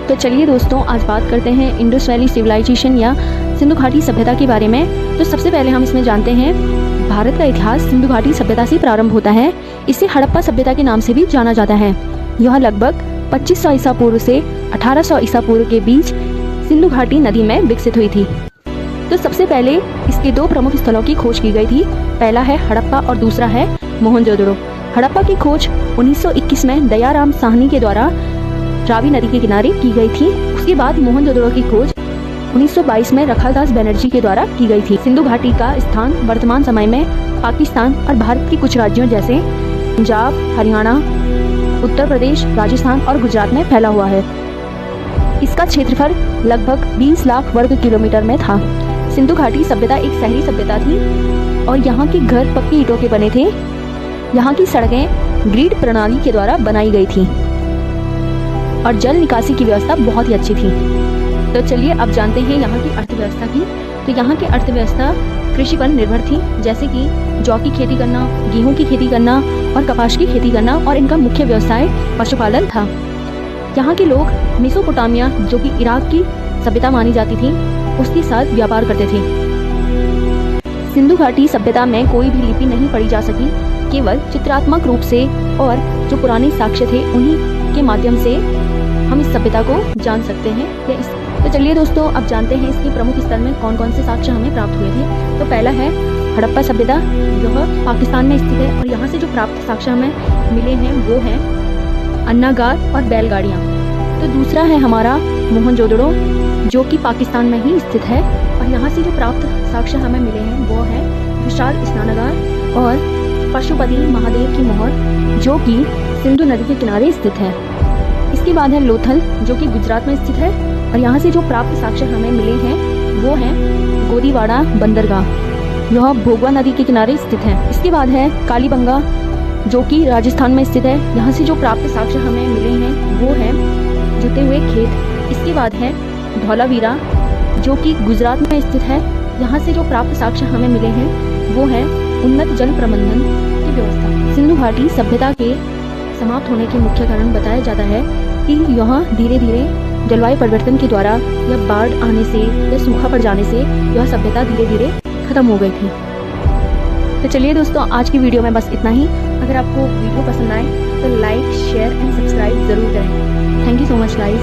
तो चलिए दोस्तों, आज बात करते हैं इंडस वैली सिविलाइजेशन या सिंधु घाटी सभ्यता के बारे में। तो सबसे पहले हम इसमें जानते हैं भारत का इतिहास सिंधु घाटी सभ्यता से प्रारंभ होता है। इसे हड़प्पा सभ्यता के नाम से भी जाना जाता है। यह लगभग 2500 ईसा पूर्व से 1800 ईसा पूर्व के बीच सिंधु घाटी नदी में विकसित हुई थी। तो सबसे पहले इसके दो प्रमुख स्थलों की खोज की गई थी। पहला है हड़प्पा और दूसरा है मोहनजोदड़ो। हड़प्पा की खोज 1921 में दयाराम साहनी के द्वारा रावी नदी के किनारे की गई थी। उसके बाद मोहनजोदड़ो की खोज 1922 में रखालदास बनर्जी के द्वारा की गई थी। सिंधु घाटी का स्थान वर्तमान समय में पाकिस्तान और भारत के कुछ राज्यों जैसे पंजाब, हरियाणा, उत्तर प्रदेश, राजस्थान और गुजरात में फैला हुआ है। इसका क्षेत्रफल लगभग 20 लाख वर्ग किलोमीटर में था। सिंधु घाटी सभ्यता एक शहरी सभ्यता थी और यहाँ के घर पक्की ईंटों के बने थे। यहाँ की सड़कें ग्रिड प्रणाली के द्वारा बनाई गई थी और जल निकासी की व्यवस्था बहुत ही अच्छी थी। तो चलिए अब जानते हैं यहाँ की अर्थव्यवस्था की। तो यहाँ की अर्थव्यवस्था कृषि पर निर्भर थी, जैसे कि जौ की खेती करना, गेहूं की खेती करना और कपास की खेती करना, और इनका मुख्य व्यवसाय पशुपालन था। यहाँ के लोग मेसोपोटामिया, जो कि इराक की सभ्यता मानी जाती थी, उसके साथ व्यापार करते थे। सिंधु घाटी सभ्यता में कोई भी लिपि नहीं पढ़ी जा सकी, केवल चित्रात्मक रूप से, और जो पुराने साक्ष्य थे उन्हीं के माध्यम से हम इस सभ्यता को जान सकते हैं। तो चलिए दोस्तों, अब जानते हैं इसके प्रमुख स्थल में कौन कौन से साक्ष्य हमें प्राप्त हुए थे। तो पहला है हड़प्पा सभ्यता, जो पाकिस्तान में स्थित है, और यहाँ से जो प्राप्त साक्ष्य हमें मिले हैं वो हैं अन्नागार और बैलगाड़ियाँ। तो दूसरा है हमारा मोहनजोदड़ो, जो कि पाकिस्तान में ही स्थित है, और यहाँ से जो प्राप्त साक्ष्य हमें मिले हैं वो है विशाल स्नानागार और पशुपति महादेव की मोहर, जो कि सिंधु नदी के किनारे स्थित है। इसके बाद है लोथल, जो कि गुजरात में स्थित है, और यहाँ से जो प्राप्त साक्ष्य हमें मिले हैं वो हैं गोदीवाड़ा बंदरगाह, यह भोगवा नदी के किनारे स्थित है। इसके बाद है कालीबंगा, जो कि राजस्थान में स्थित है। यहाँ से जो प्राप्त साक्ष्य हमें मिले हैं वो है जुटे हुए खेत। इसके बाद है धौलावीरा, जो कि गुजरात में स्थित है। यहाँ से जो प्राप्त साक्ष्य हमें मिले हैं वो है उन्नत जल प्रबंधन की व्यवस्था। सिंधु घाटी सभ्यता के समाप्त होने के मुख्य कारण बताया जाता है कि यह धीरे धीरे जलवायु परिवर्तन के द्वारा या बाढ़ आने से या सूखा पड़ जाने से यह सभ्यता धीरे धीरे खत्म हो गई थी। तो चलिए दोस्तों, आज की वीडियो में बस इतना ही। अगर आपको वीडियो पसंद आए तो लाइक, शेयर एंड सब्सक्राइब जरूर करें। Thank you so much guys.